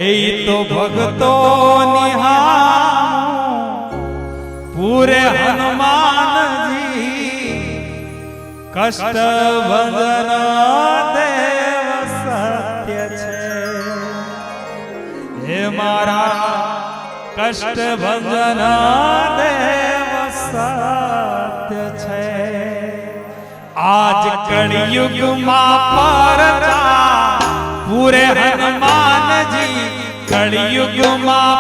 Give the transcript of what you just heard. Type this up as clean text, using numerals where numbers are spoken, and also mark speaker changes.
Speaker 1: એ તો ભક્તો નિહાળ પૂરે હનુમાનજી કષ્ટ ભંજન દેવ સત્ય છે હે મારા કષ્ટ ભંજન દેવ સત્ય છે આજ કળિયુગમાં પરચા પૂરે હનુમાનજી કળિયુગમાં